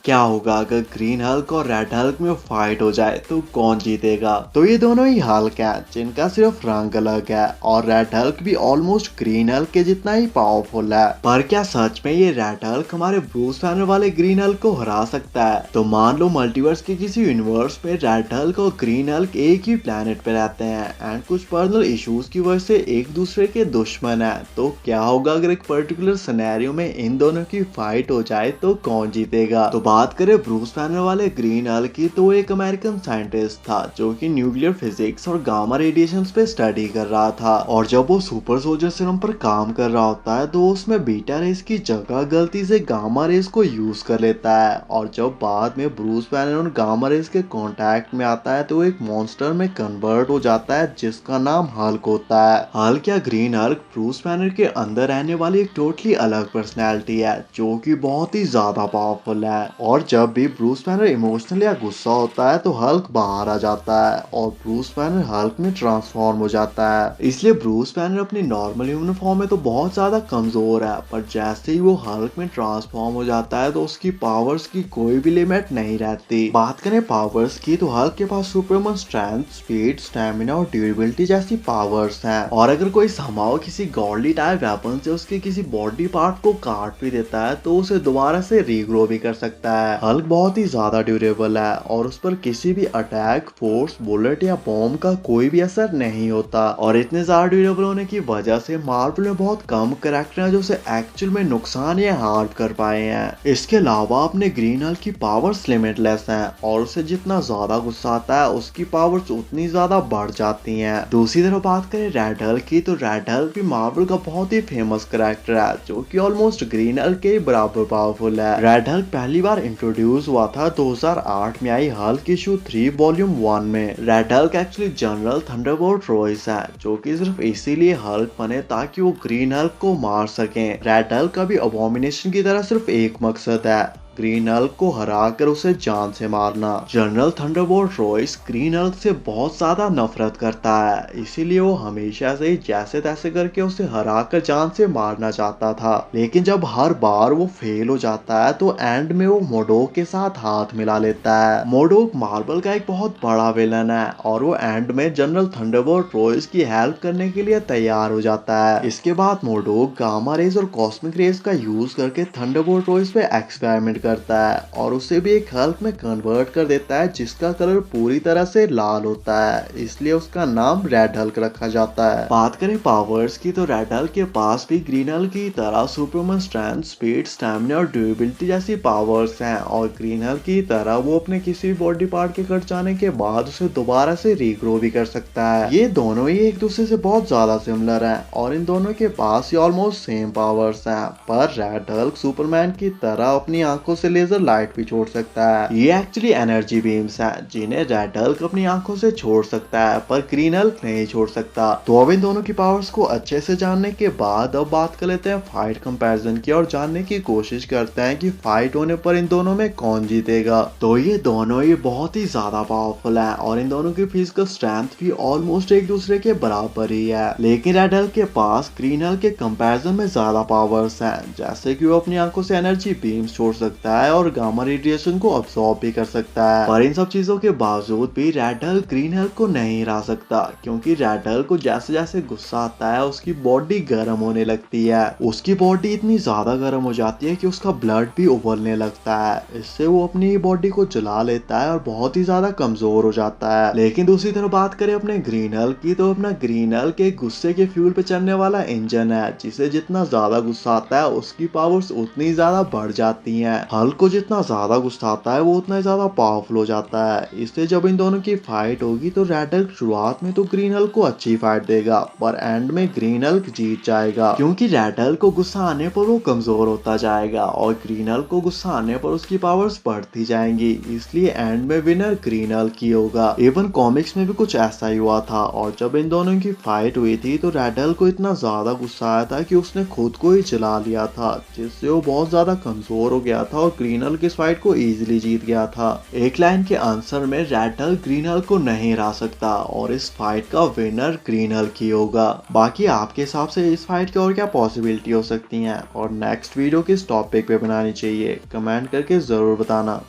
क्या होगा अगर ग्रीन हल्क और रेड हल्क में फाइट हो जाए तो कौन जीतेगा। तो ये दोनों ही हल्क हैं जिनका सिर्फ रंग अलग है और रेड हल्क भी ऑलमोस्ट ग्रीन हल्क के जितना ही पावरफुल है। पर क्या सच में ये रेड हल्क हमारे ब्रूस बैनर वाले ग्रीन हल्क को हरा सकता है। तो मान लो मल्टीवर्स के किसी यूनिवर्स में रेड हल्क और ग्रीन हल्क एक ही प्लेनेट पे रहते हैं एंड कुछ पर्सनल इश्यूज की वजह से एक दूसरे के दुश्मन है। तो क्या होगा अगर एक पर्टिकुलर सिनेरियो में इन दोनों की फाइट हो जाए तो कौन जीतेगा। तो बात करें ब्रूस बैनर वाले ग्रीन हल्क की, तो एक अमेरिकन साइंटिस्ट था जो कि न्यूक्लियर फिजिक्स और गामा रेडिएशंस पे स्टडी कर रहा था। और जब वो सुपर सोल्जर सीरम पर काम कर रहा होता है तो उसमें बीटा रेस की जगह गलती से गामा रेस को यूज कर लेता है। और जब बाद में ब्रूस बैनर उन गामा रेस के कांटेक्ट में आता है तो एक मॉन्स्टर में कन्वर्ट हो जाता है जिसका नाम हल्क होता है। हल्क या ग्रीन हल्क ब्रूस बैनर के अंदर रहने वाली एक टोटली अलग पर्सनैलिटी है जो कि बहुत ही ज्यादा पावरफुल है। और जब भी ब्रूस बैनर इमोशनल या गुस्सा होता है तो हल्क बाहर आ जाता है और ब्रूस बैनर हल्क में ट्रांसफॉर्म हो जाता है। इसलिए ब्रूस बैनर अपनी नॉर्मल ह्यूमन फॉर्म में तो बहुत ज्यादा कमजोर है, पर जैसे ही वो हल्क में ट्रांसफॉर्म हो जाता है तो उसकी पावर्स की कोई भी लिमिट नहीं रहती। बात करें पावर्स की तो हल्क के पास सुपरमैन स्ट्रेंथ, स्पीड, स्टैमिना और ड्यूरेबिलिटी जैसी पावर्स हैं। और अगर कोई समाव किसी गॉडली टाइप वेपन से उसके किसी बॉडी पार्ट को काट भी देता है तो उसे दोबारा से रीग्रो भी कर सकता है। हल्क बहुत ही ज्यादा ड्यूरेबल है और उस पर किसी भी अटैक, फोर्स, बुलेट या बॉम्ब का कोई भी असर नहीं होता। और इतने ज्यादा ड्यूरेबल होने की वजह से मार्वल में बहुत कम कैरेक्टर हैं जो उसे एक्चुअल में नुकसान या हार्म कर पाए हैं। इसके अलावा अपने ग्रीन हल्क की पावर्स लिमिटलेस हैं और उसे जितना ज्यादा गुस्सा आता है उसकी पावर्स उतनी ज्यादा बढ़ जाती हैं। दूसरी तरफ बात करें रेड हल्क की, तो रेड हल्क भी मार्वल का बहुत ही फेमस कैरेक्टर है जो कि ऑलमोस्ट ग्रीन हल्क के बराबर पावरफुल है। रेड हल्क पहली बार इंट्रोड्यूस हुआ था 2008 में आई हल्क इशू 3 वॉल्यूम 1 में। Red Hulk actually general Thunderbolt Royce है जो कि सिर्फ इसीलिए हल्क बने ताकि वो ग्रीन हल्क को मार सकें। रेड हल्क का भी अबॉमिनेशन की तरह सिर्फ एक मकसद है, ग्रीन हल्क को हराकर उसे जान से मारना। General Thunderbolt Royce green Hulk से बहुत ज्यादा नफरत करता है, इसीलिए वो हमेशा से ही जैसे तैसे करके उसे हराकर जान से मारना चाहता था। लेकिन जब हर बार वो फेल हो जाता है तो एंड में वो मोडोक के साथ हाथ मिला लेता है। मोडोक मार्वल का एक बहुत बड़ा विलन है और वो एंड में जनरल थंडरबोल्ट रॉयस की हेल्प करने के लिए तैयार हो जाता है। इसके बाद मोडोक गामा रेज और कॉस्मिक रेज का यूज करके थंडरबोल्ट रॉयस पे एक्सपेरिमेंट करता है और उसे भी एक हल्क में कन्वर्ट कर देता है जिसका कलर पूरी तरह से लाल होता है, इसलिए उसका नाम रेड हल्क रखा जाता है। बात करें पावर्स की तो रेड हल्क के पास भी ग्रीन हल्क की तरह सुपरमैन स्ट्रेंथ, स्पीड, स्टैमिना और ड्यूरेबिलिटी जैसी पावर्स हैं और ग्रीन हल्क की तरह वो अपने किसी भी बॉडी पार्ट के कट जाने के बाद उसे दोबारा से रीग्रो भी कर सकता है। ये दोनों ही एक दूसरे से बहुत ज्यादा सिमिलर हैं और इन दोनों के पास ही ऑलमोस्ट सेम पावर्स हैं, पर रेड हल्क सुपरमैन की तरह अपनी आंखों से लेजर लाइट भी छोड़ सकता है। ये एक्चुअली एनर्जी बीम्स हैं जिन्हें रेड हल्क अपनी आंखों से छोड़ सकता है पर ग्रीन हल्क नहीं छोड़ सकता। तो अब इन दोनों की पावर्स को अच्छे से जानने के बाद अब बात कर लेते हैं फाइट कंपैरिजन की और जानने की कोशिश करते हैं कि फाइट होने पर इन दोनों में कौन जीतेगा। तो ये दोनों ही बहुत ही ज्यादा पावरफुल है और इन दोनों की फिजिकल स्ट्रेंथ भी ऑलमोस्ट एक दूसरे के बराबर ही है। लेकिन रेड हल्क के पास ग्रीन हल्क के कंपैरिजन में ज्यादा पावर्स हैं, जैसे कि वो अपनी आंखों से एनर्जी बीम्स छोड़ सकता है और गामा रेडिएशन को अब्सॉर्ब भी कर सकता है। पर इन सब चीजों के बावजूद भी रेड हल्क ग्रीन हल्क को नहीं हरा सकता, क्योंकि रेड हल्क को जैसे जैसे गुस्सा आता है उसकी बॉडी गर्म होने लगती है। उसकी बॉडी इतनी ज्यादा गर्म हो जाती है कि उसका ब्लड भी उबलने लगता है। इससे वो अपनी बॉडी को जला लेता है और बहुत ही ज्यादा कमजोर हो जाता है। लेकिन दूसरी तरफ बात करें अपने ग्रीन हल्क की, तो अपना ग्रीन हल्क एक गुस्से के फ्यूल पे चलने वाला इंजन है, जिसे जितना ज्यादा गुस्सा आता है उसकी पावर्स उतनी ज्यादा बढ़ जाती हैं। हल्क को जितना ज्यादा गुस्सा आता है वो उतना ज्यादा पावरफुल हो जाता है। इसलिए जब इन दोनों की फाइट होगी तो रेड हल्क शुरुआत में तो ग्रीन हल्क को अच्छी फाइट देगा, पर एंड में ग्रीन हल्क जीत जाएगा, क्योंकि रेड हल्क को गुस्सा आने पर वो कमजोर होता जाएगा और ग्रीन हल्क को गुस्सा आने पर उसकी पावर्स बढ़ती जाएंगी। इसलिए एंड में विनर ग्रीन हल्क ही होगा। इवन कॉमिक्स में भी कुछ ऐसा ही हुआ था और जब इन दोनों की फाइट हुई थी तो रेड हल्क को इतना ज्यादा गुस्सा आया था कि उसने खुद को ही जला लिया था, जिससे वो बहुत ज्यादा कमजोर हो गया था और ग्रीन हल्क इस फाइट को इजीली जीत गया था। एक लाइन के आंसर में रेड हल्क ग्रीन हल्क को नहीं हरा सकता और इस फाइट का विनर ग्रीन हल्क ही होगा। बाकी आपके हिसाब से इस फाइट की और क्या पॉसिबिलिटी हो सकती हैं और नेक्स्ट वीडियो किस टॉपिक पे बनानी चाहिए, कमेंट करके जरूर बताना।